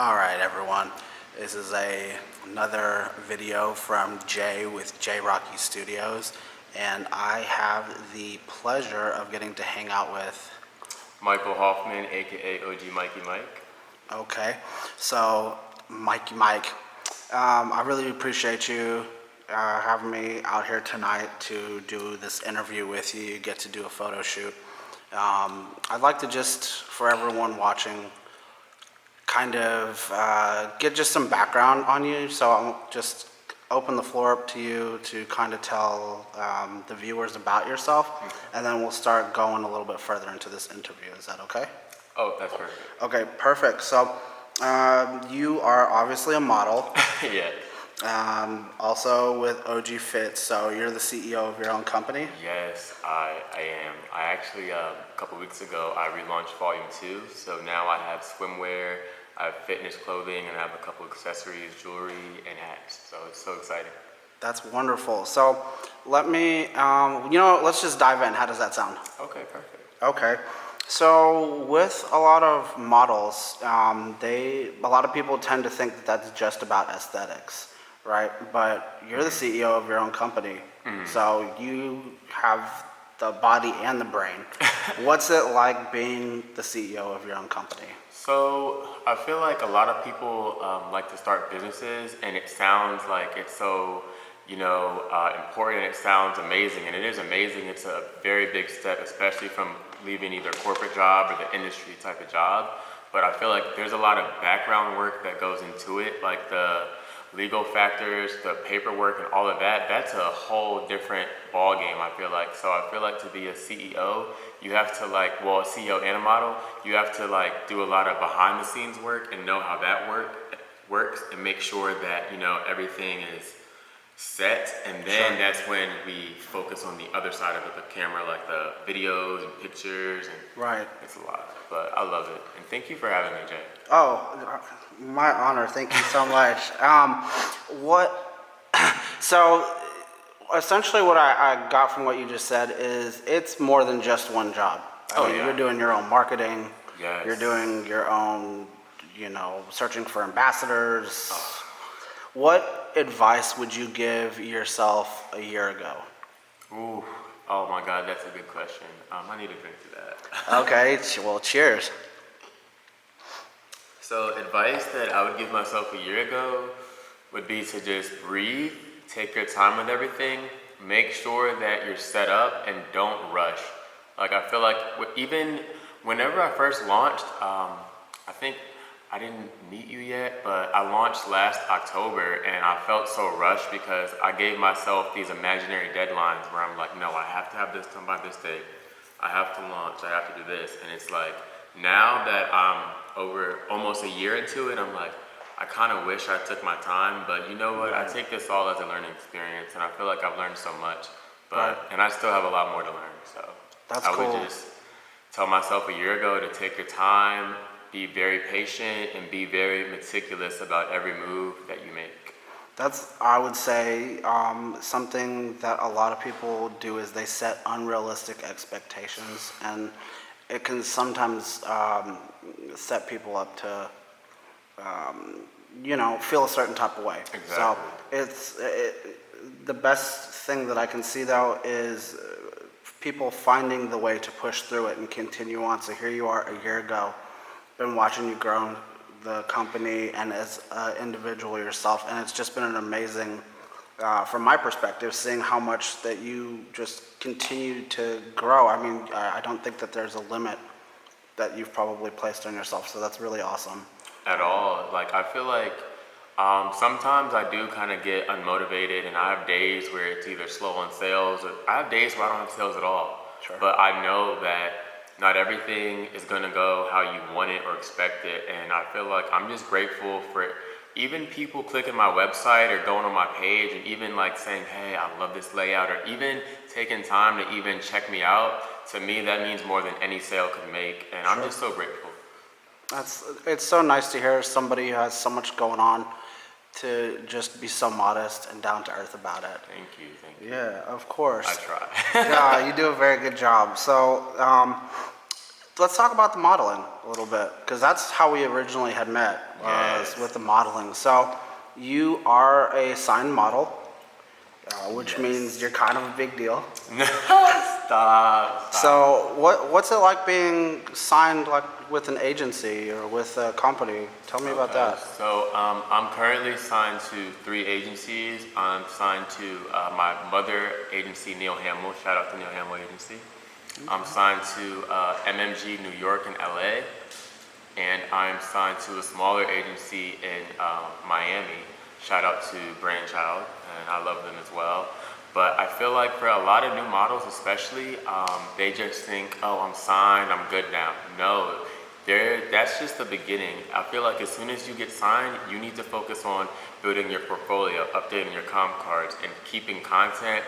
All right, everyone. This is another video from Jay with J Rocky Studios, and I have the pleasure of getting to hang out with Michael Hoffman, aka OG Mikey Mike. Okay, so Mikey Mike, I really appreciate you having me out here tonight to do this interview with you, get to do a photo shoot. I'd like to just, for everyone watching, kind of get just some background on you. So I'll just open the floor up to you to kind of tell the viewers about yourself, and then we'll start going a little bit further into this interview. Is that okay? Oh, that's perfect. Okay, perfect. So you are obviously a model. Yeah. Also with OG Fit, so you're the CEO of your own company? Yes, I am. I actually, a couple weeks ago, I relaunched Volume 2, so now I have swimwear, I have fitness clothing, and I have a couple accessories, jewelry, and hats, so it's so exciting. That's wonderful. So let me, let's just dive in. How does that sound? Okay, perfect. Okay. So with a lot of models, a lot of people tend to think that that's just about aesthetics, right? But you're the CEO of your own company, so you have the body and the brain. What's it like being the CEO of your own company? So I feel like a lot of people like to start businesses, and it sounds like it's so, important. It sounds amazing, and it is amazing. It's a very big step, especially from leaving either a corporate job or the industry type of job. But I feel like there's a lot of background work that goes into it, like the legal factors, the paperwork, and all of that. That's a whole different ball game, I feel like. So I feel like to be a CEO, you have to a CEO and a model, you have to do a lot of behind the scenes work and know how that works and make sure that, everything is set, and then that's when we focus on the other side of the camera, like the videos and pictures, and Right. it's a lot, but I love it. And thank you for having me, Jay. Oh, my honor. Thank you so much. So essentially what I got from what you just said is it's more than just one job. I mean, Yeah. You're doing your own marketing. Yes. You're doing your own, searching for ambassadors. What advice would you give yourself a year ago? Ooh, oh my God, that's a good question. I need a drink to that. Okay, well, cheers. So advice that I would give myself a year ago would be to just breathe, take your time with everything, make sure that you're set up and don't rush. Like I feel like even whenever I first launched, I think I didn't meet you yet, but I launched last October, and I felt so rushed because I gave myself these imaginary deadlines where I'm like, no, I have to have this done by this date. I have to launch, I have to do this. And it's like, now that I'm over almost a year into it, I'm like, I kind of wish I took my time, but you know what? I take this all as a learning experience, and I feel like I've learned so much, and I still have a lot more to learn. So That's I cool. would just tell myself a year ago to take your time, be very patient, and be very meticulous about every move that you make. That's, I would say, something that a lot of people do is they set unrealistic expectations, and it can sometimes set people up to, feel a certain type of way. Exactly. So the best thing that I can see though is people finding the way to push through it and continue on. So here you are a year ago, been watching you grow the company and as an individual yourself, and it's just been an amazing, from my perspective, seeing how much that you just continue to grow. I mean, I don't think that there's a limit that you've probably placed on yourself, so that's really awesome. At all. I feel like sometimes I do kind of get unmotivated, and I have days where it's either slow on sales, or I have days where I don't have sales at all. Sure. But I know that not everything is going to go how you want it or expect it, and I feel like I'm just grateful for even people clicking my website or going on my page and even saying, hey, I love this layout, or even taking time to even check me out. To me, that means more than any sale could make, and I'm just so grateful. It's so nice to hear somebody who has so much going on to just be so modest and down to earth about it. Thank you. Yeah, of course. I try. Yeah, you do a very good job. So let's talk about the modeling a little bit, because that's how we originally had met, was Yes. with the modeling. So you are a signed model, which Yes. means you're kind of a big deal. Stop. So what's it like being signed like with an agency or with a company? Tell me about that. So I'm currently signed to 3 agencies. I'm signed to my mother agency, Neil Hamill. Shout out to Neil Hamill Agency. I'm signed to MMG New York and LA. And I'm signed to a smaller agency in Miami. Shout out to Brainchild, and I love them as well. But I feel like for a lot of new models especially, they just think, oh, I'm signed, I'm good now. No, that's just the beginning. I feel like as soon as you get signed, you need to focus on building your portfolio, updating your comp cards, and keeping content,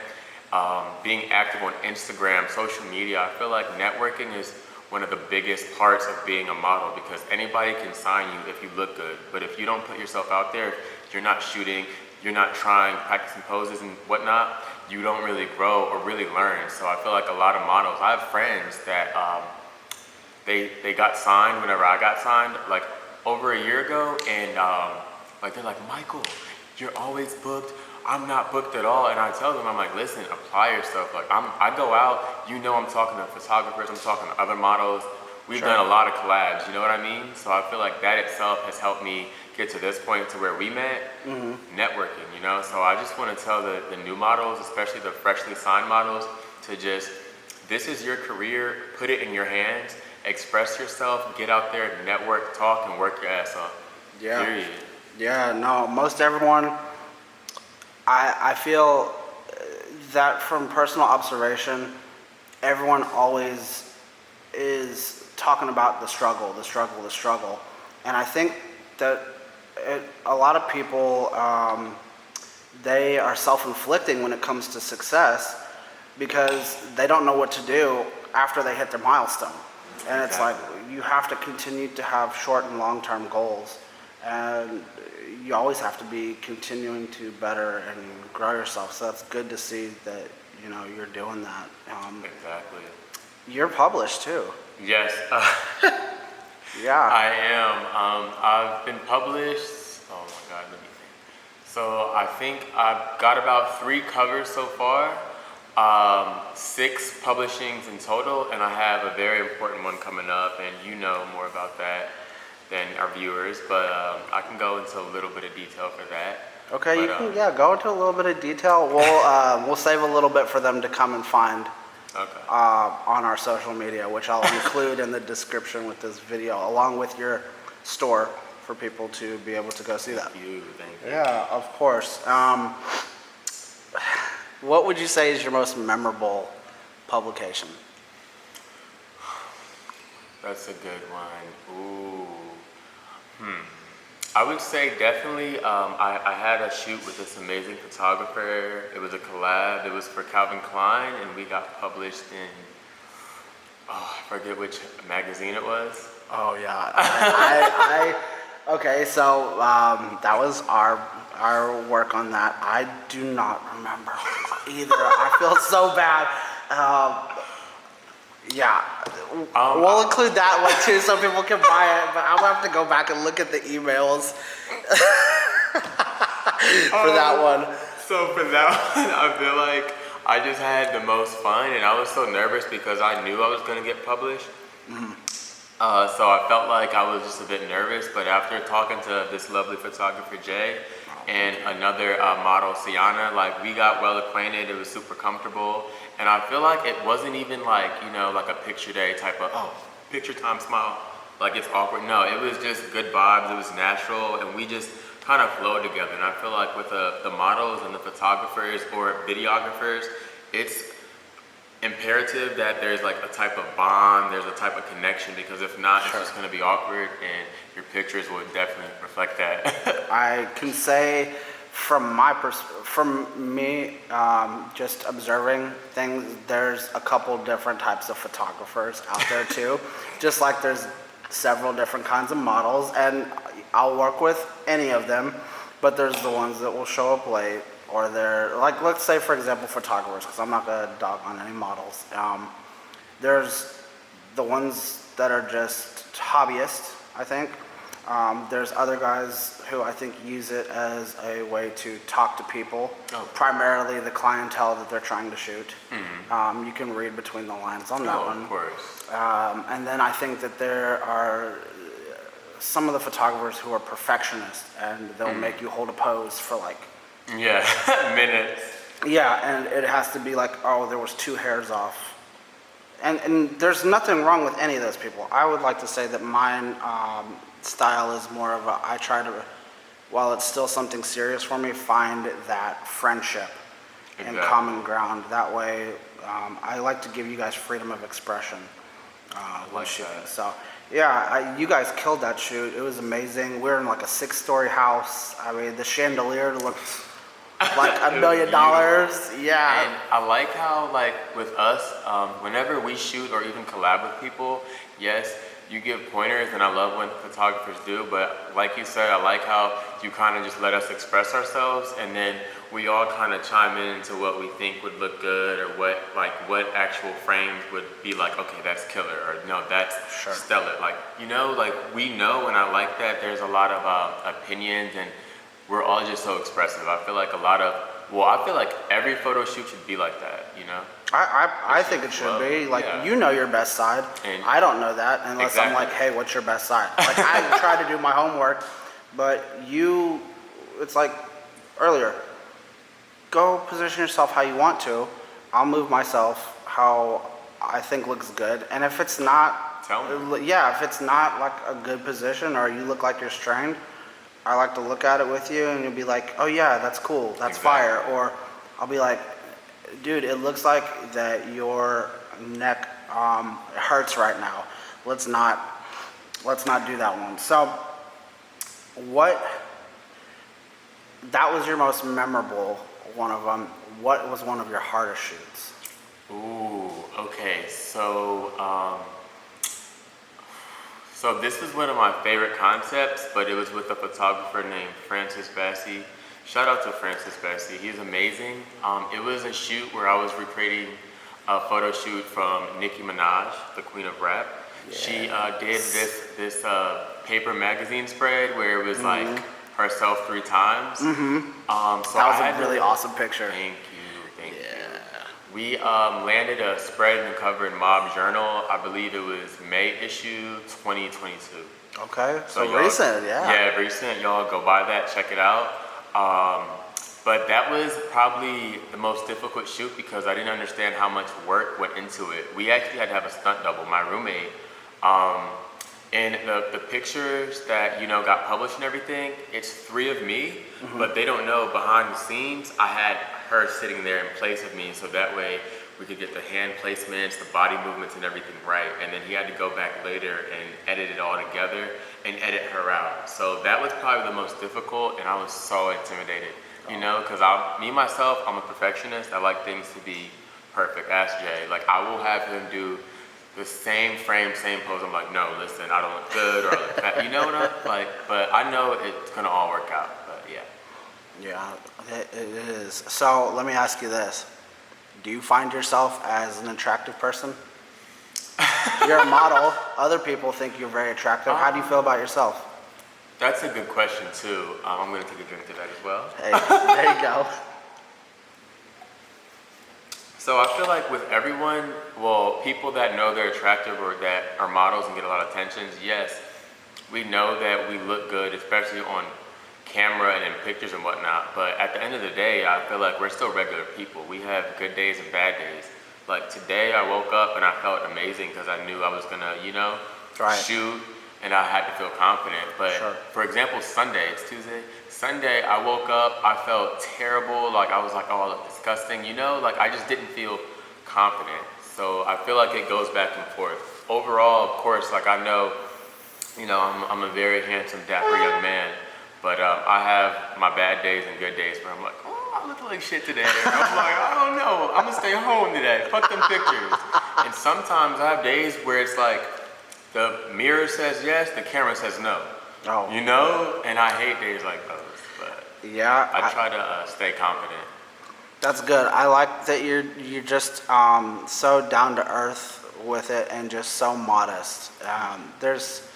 being active on Instagram, social media. I feel like networking is one of the biggest parts of being a model, because anybody can sign you if you look good. But if you don't put yourself out there, if you're not shooting, you're not trying, practicing poses and whatnot, you don't really grow or really learn. So I feel like a lot of models, I have friends that they got signed whenever I got signed, like over a year ago, and like they're like, Michael, you're always booked. I'm not booked at all. And I tell them, I'm like, listen, apply yourself. Like I go out, you know, I'm talking to photographers, I'm talking to other models. We've Sure. done a lot of collabs, you know what I mean? So I feel like that itself has helped me get to this point to where we met, networking, you know? So I just want to tell the new models, especially the freshly signed models, to just, this is your career, put it in your hands, express yourself, get out there, network, talk, and work your ass off. Yeah. Period. Yeah, no, most everyone, I feel that from personal observation, everyone always is talking about the struggle, the struggle, the struggle. And I think that a lot of people, they are self-inflicting when it comes to success, because they don't know what to do after they hit their milestone. And it's like, you have to continue to have short and long-term goals. And you always have to be continuing to better and grow yourself. So that's good to see that, you know, you're doing that. Exactly. You're published too. Yes. Yeah. I am. I've been published. Oh my God, let me think. So I think I've got about 3 covers so far, 6 publishings in total, and I have a very important one coming up, and you know more about that than our viewers, but I can go into a little bit of detail for that. Okay, But, you can go into a little bit of detail. We'll save a little bit for them to come and find Okay. on our social media, which I'll include in the description with this video, along with your store for people to be able to go see that. Thank you. Yeah, of course. What would you say is your most memorable publication? That's a good one. Ooh. I would say definitely, I had a shoot with this amazing photographer. It was a collab. It was for Calvin Klein, and we got published in, I forget which magazine it was. Oh yeah, okay. So that was our work on that. I do not remember either. I feel so bad. Yeah, we'll include that one too, so people can buy it. But I'll have to go back and look at the emails for that one. So for that one, I feel like I just had the most fun, and I was so nervous because I knew I was going to get published. So I felt like I was just a bit nervous, but after talking to this lovely photographer, Jay, and another model, Sienna, like we got well acquainted, it was super comfortable, and I feel like it wasn't even like, you know, like a picture day type of, oh, picture time, smile, like it's awkward. No, it was just good vibes, it was natural, and we just kind of flowed together. And I feel like with the models and the photographers or videographers, it's imperative that there's like a type of bond, there's a type of connection, because if not, it's just going to be awkward, and your pictures will definitely reflect that. I can say from me, just observing things, there's a couple different types of photographers out there too. Just like there's several different kinds of models, and I'll work with any of them, but there's the ones that will show up late, or they're like, let's say for example photographers, because I'm not gonna dog on any models. There's the ones that are just hobbyists, I think. There's other guys who I think use it as a way to talk to people, primarily the clientele that they're trying to shoot. You can read between the lines on that one. Of course. And then I think that there are some of the photographers who are perfectionists, and they'll make you hold a pose for like minutes. Yeah, and it has to be like, oh, there was 2 hairs off. And there's nothing wrong with any of those people. I would like to say that mine style is more of I try to, while it's still something serious for me, find that friendship and common ground. That way, I like to give you guys freedom of expression when shooting. So, yeah, you guys killed that shoot. It was amazing. We're in like a 6-story house. I mean, the chandelier looked like $1 million. Yeah. And I like how, like, with us, whenever we shoot or even collab with people, yes, you give pointers, and I love when photographers do, but like you said, I like how you kind of just let us express ourselves, and then we all kind of chime in into what we think would look good, or what actual frames would be like, okay, that's killer, or no, that's stellar. Like, you know, like, we know, and I like that there's a lot of opinions, and we're all just so expressive. I feel like I feel like every photo shoot should be like that, you know? I think it should be. Like, you know your best side. And I don't know that unless I'm like, hey, what's your best side? Like, I try to do my homework, but it's like earlier, go position yourself how you want to. I'll move myself how I think looks good. And if it's not, if it's not like a good position or you look like you're strained, I like to look at it with you and you'll be like, oh yeah, that's cool, that's fire. Or I'll be like, dude, it looks like that your neck hurts right now. Let's not do that one. So that was your most memorable one of them. What was one of your hardest shoots? Ooh, okay, so this was one of my favorite concepts, but it was with a photographer named Francis Bassi. Shout out to Francis Bassi, he's amazing. It was a shoot where I was recreating a photo shoot from Nicki Minaj, the queen of rap. Yeah. She did this paper magazine spread where it was like herself 3 times. So that was a really awesome picture. Thank you. We landed a spread in the cover in Mob Journal. I believe it was May issue 2022. Okay, so recent, Yeah, recent. Y'all go buy that, check it out. But that was probably the most difficult shoot because I didn't understand how much work went into it. We actually had to have a stunt double, my roommate. And the pictures that, got published and everything, it's 3 of me, but they don't know behind the scenes, I had her sitting there in place of me, so that way we could get the hand placements, the body movements and everything right. And then he had to go back later and edit it all together and edit her out. So that was probably the most difficult, and I was so intimidated, because myself, I'm a perfectionist. I like things to be perfect. Ask Jay. Like, I will have him do the same frame, same pose. I'm like, no, listen, I don't look good, or I look fat. You know what I'm like? But I know it's gonna all work out. But yeah. Yeah, it is. So let me ask you this: do you find yourself as an attractive person? You're a model. Other people think you're very attractive. How do you feel about yourself? That's a good question too. I'm gonna take a drink to that as well. Hey, there you go. So I feel like with everyone, people that know they're attractive or that are models and get a lot of attention, yes, we know that we look good, especially on camera and in pictures and whatnot. But at the end of the day, I feel like we're still regular people. We have good days and bad days. Like today, I woke up and I felt amazing because I knew I was gonna, shoot, and I had to feel confident. But for example, Sunday, it's Tuesday. Sunday, I woke up, I felt terrible, like I was like, oh, I look disgusting, like I just didn't feel confident. So I feel like it goes back and forth. Overall, of course, like I know, I'm a very handsome, dapper young man, but I have my bad days and good days where I'm like, oh, I look like shit today. And I'm like, I don't know, I'm gonna stay home today, fuck them pictures. And sometimes I have days where it's like, the mirror says yes, the camera says no. Oh. And I hate days like those. Yeah, I try to stay confident. That's good. I like that you're just so down to earth with it and just so modest. There's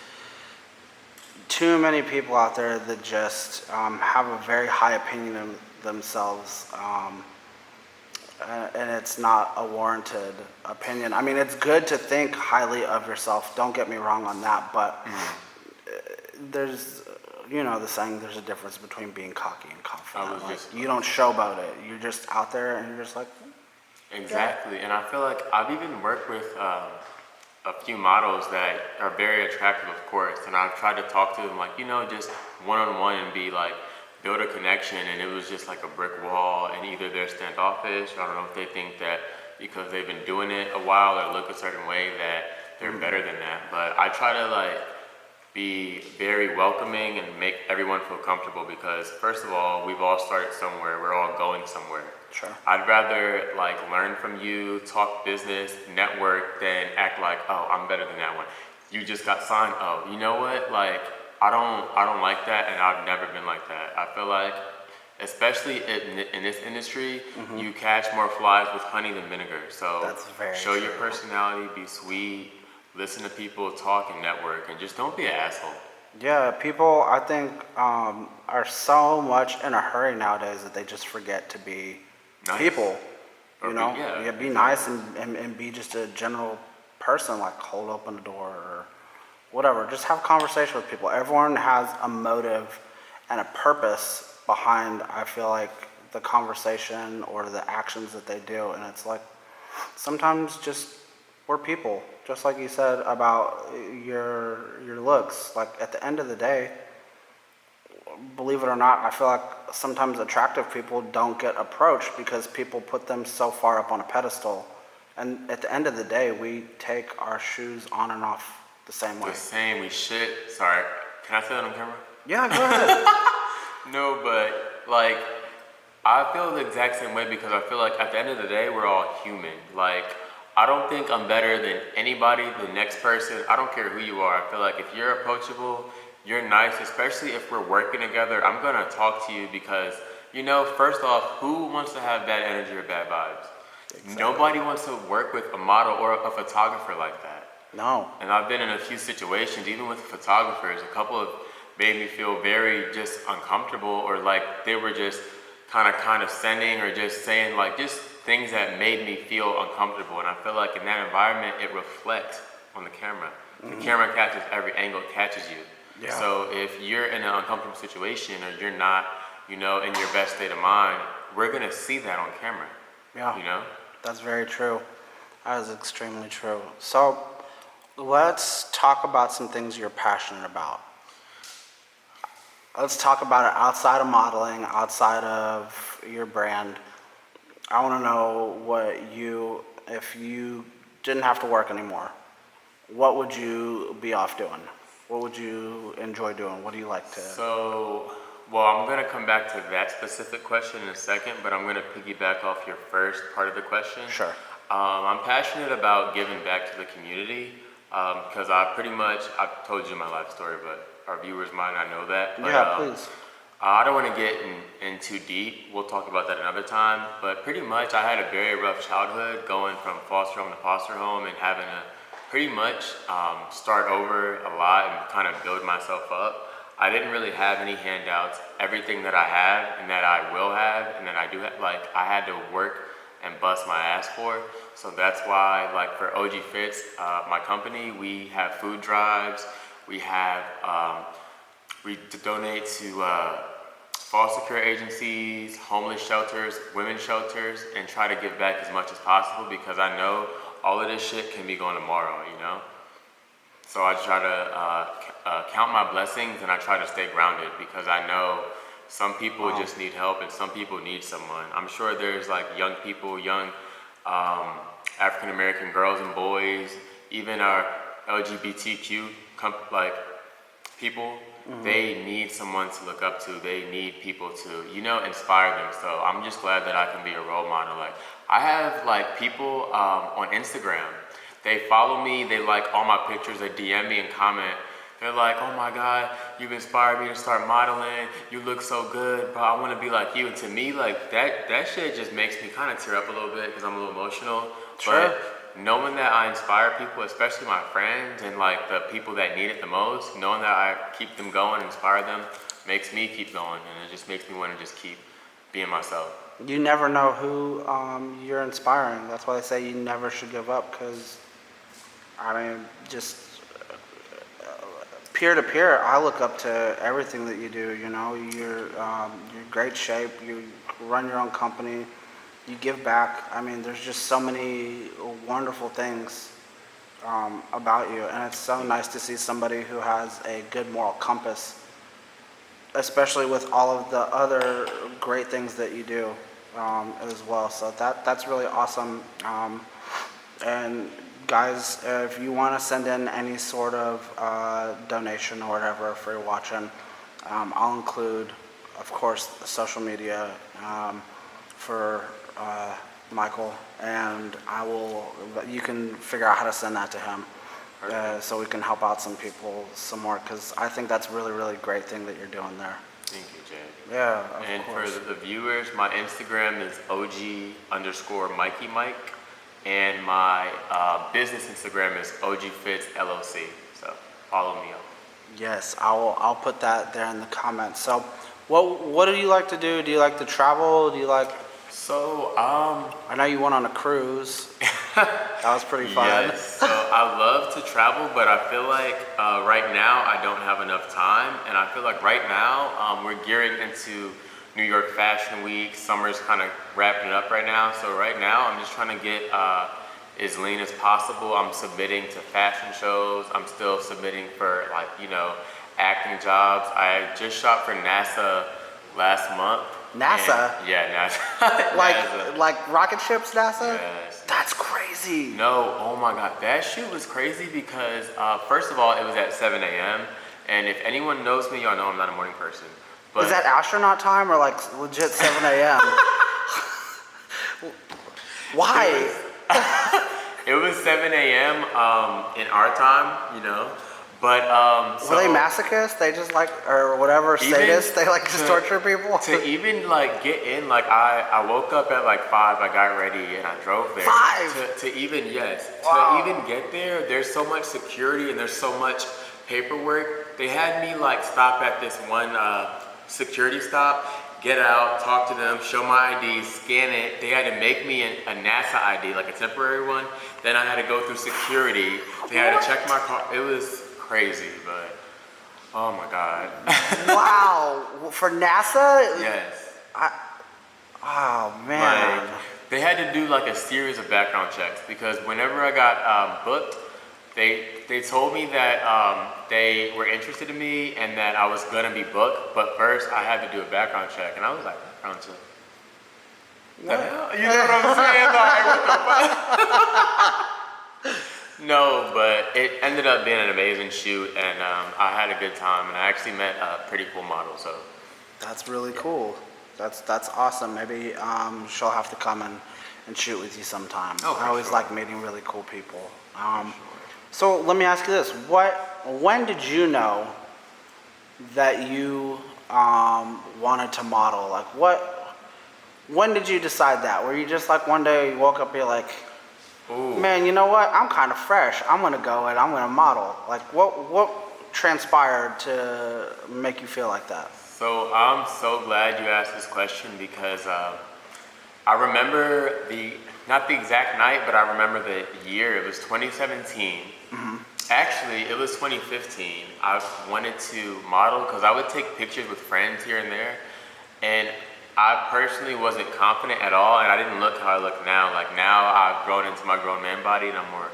too many people out there that just have a very high opinion of themselves, and it's not a warranted opinion. I mean, it's good to think highly of yourself. Don't get me wrong on that, but there's, the saying, there's a difference between being cocky and confident. Like, you don't showboat it. You're just out there and you're just like, exactly. And I feel like I've even worked with a few models that are very attractive, of course, and I've tried to talk to them, like, just one-on-one and be like, build a connection, and it was just like a brick wall, and either they're standoffish, I don't know if they think that because they've been doing it a while or look a certain way that they're better than that. But I try to like be very welcoming and make everyone feel comfortable, because first of all, we've all started somewhere, we're all going somewhere. Sure. I'd rather like learn from you, talk business, network, than act like, oh, I'm better than that one. You just got signed. Oh, you know what? Like, I don't like that, and I've never been like that. I feel like, especially in this industry, you catch more flies with honey than vinegar. So That's very show your true. personality, be sweet, listen to people, talk and network, and just don't be an asshole. Yeah, people, I think, are so much in a hurry nowadays that they just forget to be Nice. people. Or Be nice and be just a general person, like hold open the door or whatever. Just have conversation with people. Everyone has a motive and a purpose behind, I feel like, the conversation or the actions that they do. And it's like, sometimes just, we're people. Just like you said about your looks. Like, at the end of the day, believe it or not, I feel like sometimes attractive people don't get approached because people put them so far up on a pedestal. And at the end of the day, we take our shoes on and off the same way. The same, we should. Sorry, can I say that on camera? Yeah, go ahead. No, but like, I feel the exact same way, because I feel like at the end of the day, we're all human. Like, I don't think I'm better than anybody, the next person. I don't care who you are. I feel like if you're approachable, you're nice, especially if we're working together, I'm gonna talk to you because, first off, who wants to have bad energy or bad vibes? Exactly. Nobody wants to work with a model or a photographer like that. No. And I've been in a few situations, even with photographers, a couple of made me feel very just uncomfortable, or like they were just kind of sending or just saying like just things that made me feel uncomfortable. And I feel like in that environment, it reflects on the camera. The camera catches every angle, it catches you. Yeah. So if you're in an uncomfortable situation or you're not, in your best state of mind, we're gonna see that on camera. Yeah. That's very true. That is extremely true. So let's talk about some things you're passionate about. Let's talk about it outside of modeling, outside of your brand. I want to know if you didn't have to work anymore, what would you be off doing? What would you enjoy doing? What do you like to? Well, I'm going to come back to that specific question in a second, but I'm going to piggyback off your first part of the question. Sure. I'm passionate about giving back to the community, because I've told you my life story, but our viewers might not know that. But, yeah, please. I don't want to get in too deep. We'll talk about that another time. But pretty much I had a very rough childhood, going from foster home to foster home and having to pretty much start over a lot and kind of build myself up. I didn't really have any handouts. Everything that I have and that I will have and that I do have, like, I had to work and bust my ass for. So that's why, like, for OG Fits, my company, we have food drives. We have, we donate to foster care agencies, homeless shelters, women's shelters, and try to give back as much as possible, because I know all of this shit can be gone tomorrow, So I try to count my blessings, and I try to stay grounded, because I know some people just need help and some people need someone. I'm sure there's like young people, young African American girls and boys, even our LGBTQ people, they need someone to look up to. They need people to, inspire them. So I'm just glad that I can be a role model. Like, I have like people on Instagram. They follow me. They like all my pictures. They DM me and comment. They're like, "Oh my God, you've inspired me to start modeling. You look so good, bro. I want to be like you." And to me, like that shit just makes me kind of tear up a little bit, because I'm a little emotional. Sure. But knowing that I inspire people, especially my friends and like the people that need it the most, knowing that I keep them going, inspire them, makes me keep going, and it just makes me want to just keep being myself. You never know who you're inspiring. That's why they say you never should give up, because, I mean, just peer to peer, I look up to everything that you do. You know, you're in great shape. You run your own company. You give back. I mean, there's just so many wonderful things about you, and it's so nice to see somebody who has a good moral compass, especially with all of the other great things that you do as well. So that's really awesome. And guys, if you want to send in any sort of donation or whatever for your watching, I'll include, of course, the social media for Michael, and you can figure out how to send that to him. So we can help out some people some more, because I think that's really, really great thing that you're doing there. Thank you, Jay. Yeah, And of course. for the viewers, my Instagram is OG_Mikey Mike, and my business Instagram is OGFitsLLC. So follow me up. Yes, I'll put that there in the comments. So what do you like to do? Do you like to travel? Do you like... So, I know you went on a cruise. That was pretty fun. Yes, so I love to travel, but I feel like right now I don't have enough time, and I feel like right now we're gearing into New York Fashion Week. Summer's kind of wrapping up right now, so right now I'm just trying to get as lean as possible. I'm submitting to fashion shows. I'm still submitting for, like, you know, acting jobs. I just shot for NASA last month. NASA? And, yeah, NASA. NASA. Like rocket ships, NASA? Yes. That's crazy. No, oh my God, that shoot was crazy because first of all, it was at 7 a.m. And if anyone knows me, y'all know I'm not a morning person. But is that astronaut time or like legit 7 a.m.? Why? It was 7 a.m. In our time, you know. But so were they masochists? They just like, or whatever, sadists? They like just torture people? To even like get in, like I woke up at like 5, I got ready and I drove there. 5? To even, yes. Wow. To even get there, there's so much security and there's so much paperwork. They had me like stop at this one security stop, get out, talk to them, show my ID, scan it. They had to make me a NASA ID, like a temporary one. Then I had to go through security. They had to check my car. It was crazy, but oh my God. Wow, for NASA? Yes. Oh man. Like, they had to do like a series of background checks, because whenever I got booked, they told me that they were interested in me and that I was gonna be booked, but first I had to do a background check, and I was like, background check? What the hell? You know what I'm saying? Like, what the fuck? No, but it ended up being an amazing shoot, and I had a good time, and I actually met a pretty cool model. So that's really cool. That's awesome. Maybe she'll have to come and shoot with you sometime. Oh, I always sure. like meeting really cool people. So let me ask you this: when did you know that you wanted to model? Like, when did you decide that? Were you just like one day you woke up, you're like, ooh. man, you know what? I'm kind of fresh. I'm gonna go and I'm gonna model. Like, what transpired to make you feel like that? So I'm so glad you asked this question, because I remember not the exact night, but I remember the year. It was 2017. Mm-hmm. Actually, it was 2015. I wanted to model because I would take pictures with friends here and there, and I personally wasn't confident at all, and I didn't look how I look now. Like, now I've grown into my grown man body and I'm more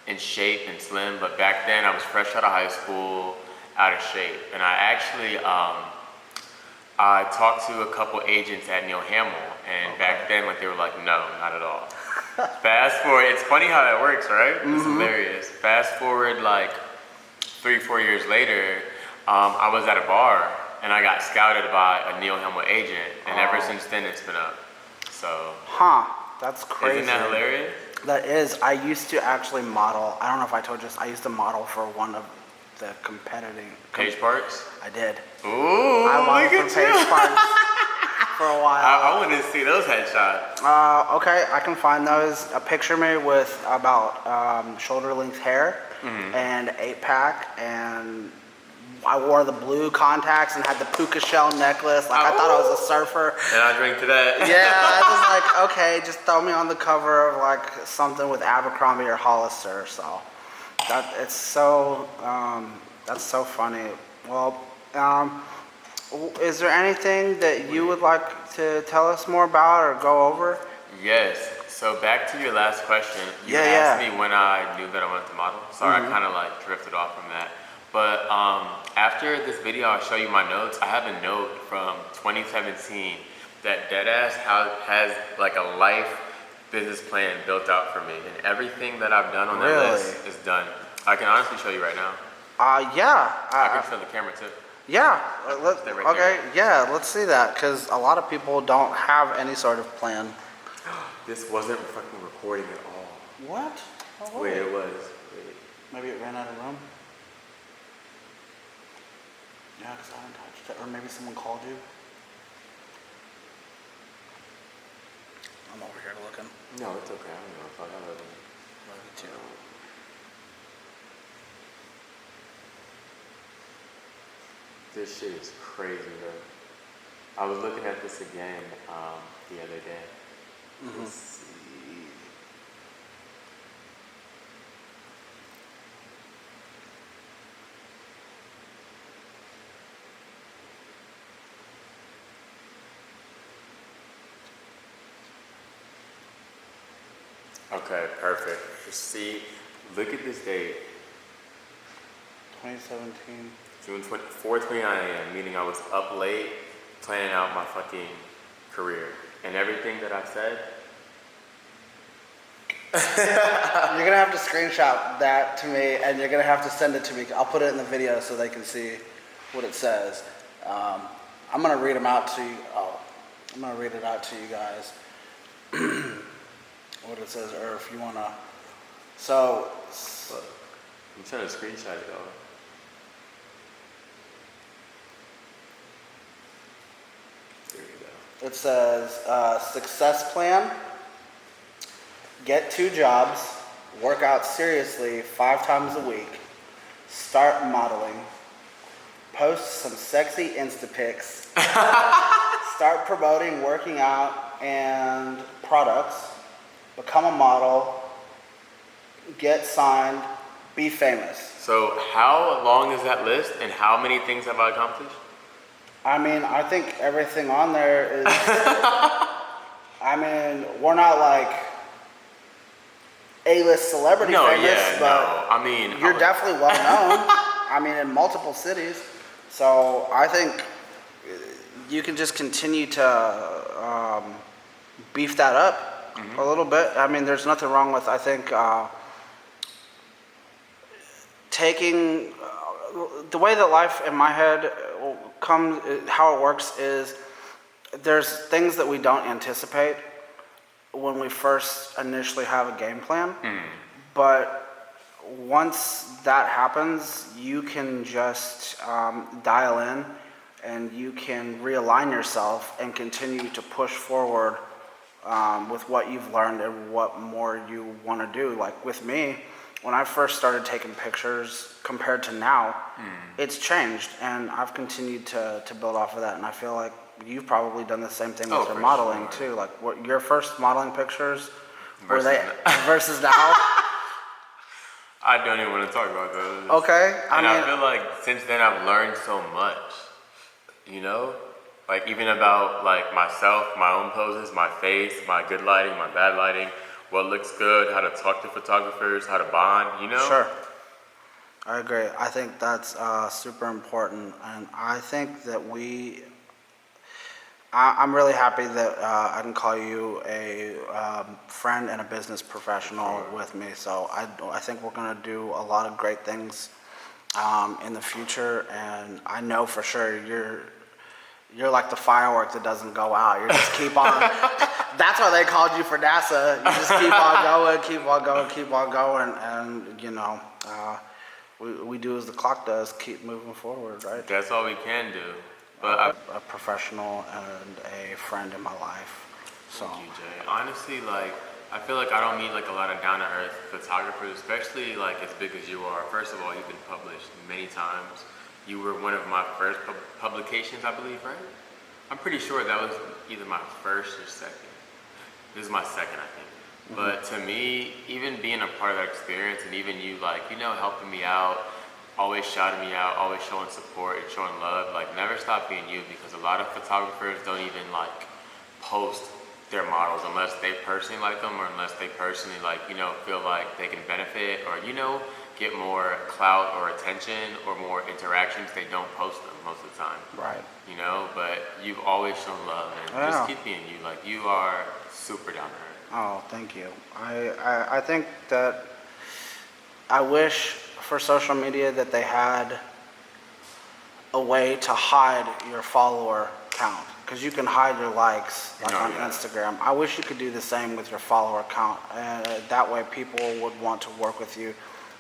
in shape and slim, but back then I was fresh out of high school, out of shape. And I actually, I talked to a couple agents at Neil Hamill, and back then, like, they were like, no, not at all. Fast forward, it's funny how that works, right? Mm-hmm. It's hilarious. Fast forward like 3-4 years later, I was at a bar, and I got scouted by a Neil Hamill agent, and ever since then it's been up. So. That's crazy. Isn't that hilarious? That is. I used to actually model. I don't know if I told you this. I used to model for one of the competing. Page Parks? I did. Ooh, I modeled look for at Page you. Parks for a while. I want to see those headshots. Okay, I can find those. Picture me with about shoulder length hair and 8-pack, and I wore the blue contacts and had the puka shell necklace. Like I thought I was a surfer. And I drink to that. Yeah, I was like, okay, just throw me on the cover of like something with Abercrombie or Hollister. So that's so funny. Well, is there anything that you would like to tell us more about or go over? Yes. So back to your last question. You asked me when I knew that I wanted to model. Sorry, I kind of like drifted off from that. But after this video, I'll show you my notes. I have a note from 2017 that deadass has like a life business plan built out for me, and everything that I've done on that list is done. I can honestly show you right now. Yeah. I can show the camera too. Yeah. Okay. Yeah. Let's see that, because a lot of people don't have any sort of plan. This wasn't fucking recording at all. What? Oh, Wait, it was. Wait. Maybe it ran out of room. Yeah, because I haven't touched it. Or maybe someone called you. I'm over here looking. No, it's okay. I don't know if I got it. Love you too. This shit is crazy, bro. I was looking at this again the other day. Let's see. Okay, perfect. Just see, look at this date. 2017. June 4:29 a.m., meaning I was up late planning out my fucking career. And everything that I said. You're going to have to screenshot that to me, and you're going to have to send it to me. I'll put it in the video so they can see what it says. I'm going to read them out to you. Oh, I'm going to read it out to you guys. What it says, or if you want to. So. I'm trying to screenshot it all. There you go. It says, success plan, get 2 jobs, work out seriously 5 times a week, start modeling, post some sexy Insta pics, start promoting working out and products, become a model, get signed, be famous. So how long is that list, and how many things have I accomplished? I mean, I think everything on there is, I mean, we're not like A-list celebrity famous, but I mean, you're definitely well known. I mean, in multiple cities. So I think you can just continue to beef that up a little bit. I mean, there's nothing wrong with, I think, taking the way that life in my head comes, how it works is there's things that we don't anticipate when we first initially have a game plan. But once that happens, you can just dial in, and you can realign yourself and continue to push forward with what you've learned and what more you want to do. Like with me, when I first started taking pictures compared to now, it's changed, and I've continued to build off of that. And I feel like you've probably done the same thing with your modeling too. Like what your first modeling pictures were they versus now? I don't even want to talk about those. Okay, I feel like since then I've learned so much. You know, like even about like myself, my own poses, my face, my good lighting, my bad lighting, what looks good, how to talk to photographers, how to bond, you know? Sure. I agree. I think that's super important. And I think that I'm really happy that I can call you a friend and a business professional with me. So I think we're going to do a lot of great things in the future. And I know for sure you're like the firework that doesn't go out. You just keep on. That's why they called you for NASA. You just keep on going, keep on going, keep on going, and you know, we do as the clock does, keep moving forward, right? That's all we can do. But a professional and a friend in my life. So thank you, Jay. Honestly, like, I feel like I don't meet like a lot of down-to-earth photographers, especially like as big as you are. First of all, you've been published many times. You were one of my first publications, I believe, right? I'm pretty sure that was either my first or second. This is my second, I think. But to me, even being a part of that experience and even you like, you know, helping me out, always shouting me out, always showing support and showing love, like never stop being you, because a lot of photographers don't even like post their models unless they personally like them or unless they personally like, you know, feel like they can benefit or, you know, get more clout or attention or more interactions. They don't post them most of the time. right. You know, but you've always shown love and Yeah. just keep being you. Like you are super down to earth. Oh, thank you. I think that I wish for social media that they had a way to hide your follower count, because you can hide your likes like on Instagram. I wish you could do the same with your follower count. That way people would want to work with you,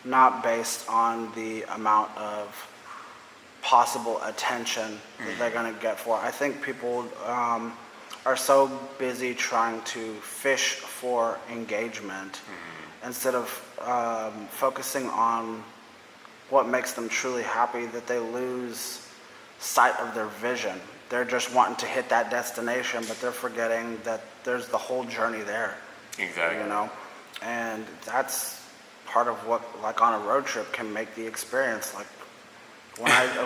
not based on the amount of possible attention that they're going to get for it. I think people are so busy trying to fish for engagement instead of focusing on what makes them truly happy, that they lose sight of their vision. They're just wanting to hit that destination, but they're forgetting that there's the whole journey there. Exactly. You know, and that's part of what, like on a road trip, can make the experience. Like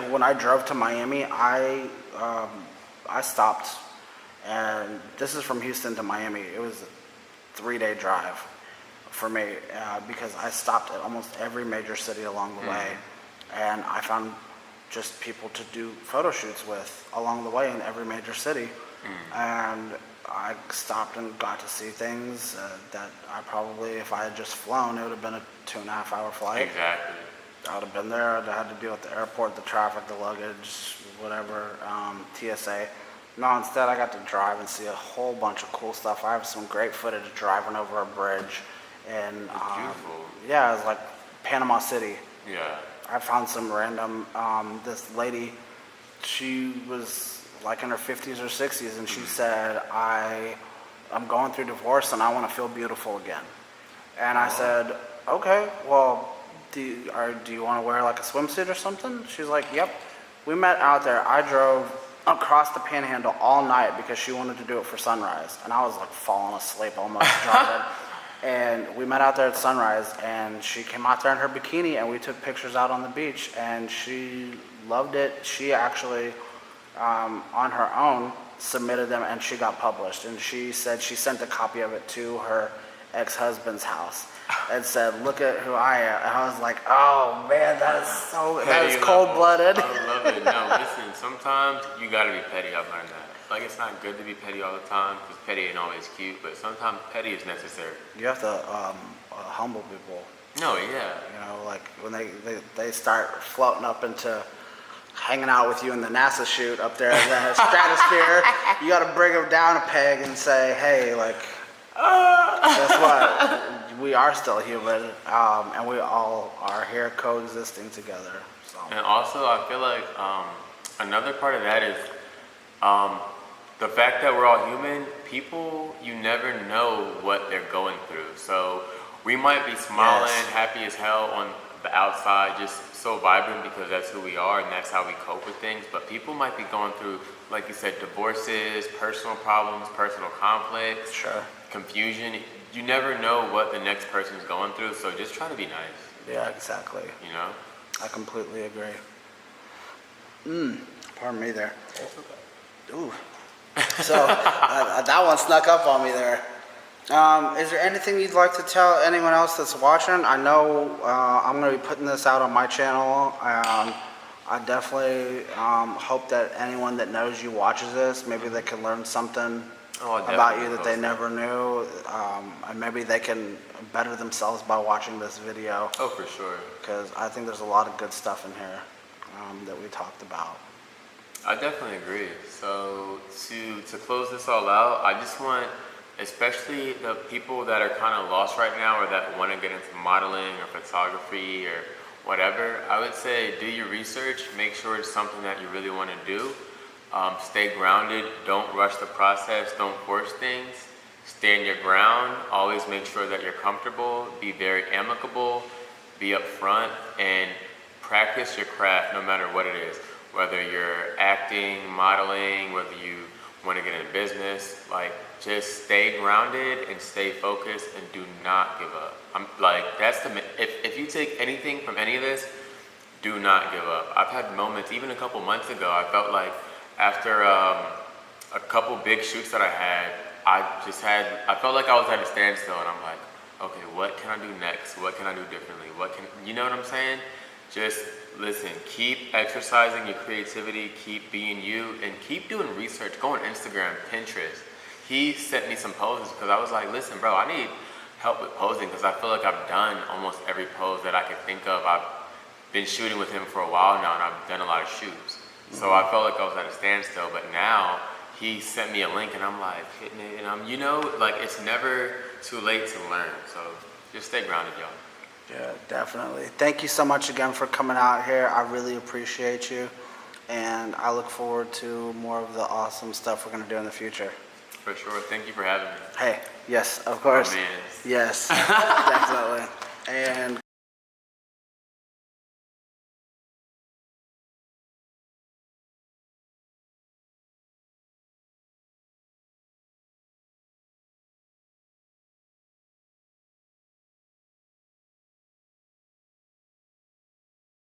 when I drove to Miami, I stopped, and this is from Houston to Miami. It was a 3-day drive for me because I stopped at almost every major city along the way, and I found just people to do photo shoots with along the way in every major city. And I stopped and got to see things that I probably, if I had just flown, it would have been a 2.5-hour flight. Exactly. I would have been there. I had to deal with the airport, the traffic, the luggage, whatever, TSA. No, instead I got to drive and see a whole bunch of cool stuff. I have some great footage driving over a bridge, and Beautiful. yeah, it was like Panama City. Yeah. I found some random, this lady, she was like in her 50s or 60s, and she said, I'm going through divorce and I want to feel beautiful again. And I said, okay, well, do you want to wear like a swimsuit or something? She's like, yep. We met out there. I drove across the Panhandle all night because she wanted to do it for sunrise. And I was like falling asleep almost driving. And we met out there at sunrise, and she came out there in her bikini, and we took pictures out on the beach, and she loved it. She actually, on her own, submitted them, and she got published. And she said she sent a copy of it to her ex-husband's house and said, look at who I am. And I was like, oh man, that is cold-blooded. I love it. No, listen, sometimes you gotta be petty. I've learned that. Like, it's not good to be petty all the time, because petty ain't always cute, but sometimes petty is necessary. You have to humble people. No, yeah. You know, like when they start floating up into hanging out with you in the NASA chute up there in the stratosphere, you got to bring them down a peg and say, hey, like, guess what? We are still human, and we all are here coexisting together. So. And also, I feel like another part of that is the fact that we're all human. People, you never know what they're going through. So we might be smiling, happy as hell on the outside, just so vibrant because that's who we are and that's how we cope with things. But people might be going through, like you said, divorces, personal problems, personal conflicts, confusion. You never know what the next person's going through, so just try to be nice. Yeah, exactly. You know? I completely agree. Pardon me there. Ooh. So that one snuck up on me there. Is there anything you'd like to tell anyone else that's watching? I know I'm going to be putting this out on my channel. I definitely hope that anyone that knows you watches this, maybe they can learn something about you that they never knew, and maybe they can better themselves by watching this video. Oh, for sure. Because I think there's a lot of good stuff in here that we talked about. I definitely agree. So to close this all out, I just want, especially the people that are kind of lost right now or that want to get into modeling or photography or whatever, I would say do your research, make sure it's something that you really want to do. Stay grounded. Don't rush the process. Don't force things. Stand your ground. Always make sure that you're comfortable. Be very amicable. Be upfront and practice your craft no matter what it is. Whether you're acting, modeling, whether you want to get in business, like just stay grounded and stay focused and do not give up. I'm like, if you take anything from any of this, do not give up. I've had moments, even a couple months ago, I felt like after a couple big shoots that I had, I felt like I was at a standstill, and I'm like, okay, what can I do next? What can I do differently? You know what I'm saying? Just listen, keep exercising your creativity, keep being you, and keep doing research. Go on Instagram, Pinterest. He sent me some poses because I was like, listen, bro, I need help with posing because I feel like I've done almost every pose that I could think of. I've been shooting with him for a while now, and I've done a lot of shoots. So I felt like I was at a standstill, but now he sent me a link, and I'm like hitting it, and like it's never too late to learn. So just stay grounded, y'all. Yeah, definitely. Thank you so much again for coming out here. I really appreciate you, and I look forward to more of the awesome stuff we're going to do in the future. For sure. Thank you for having me. Hey, yes, of course. Oh, man. Yes, definitely. And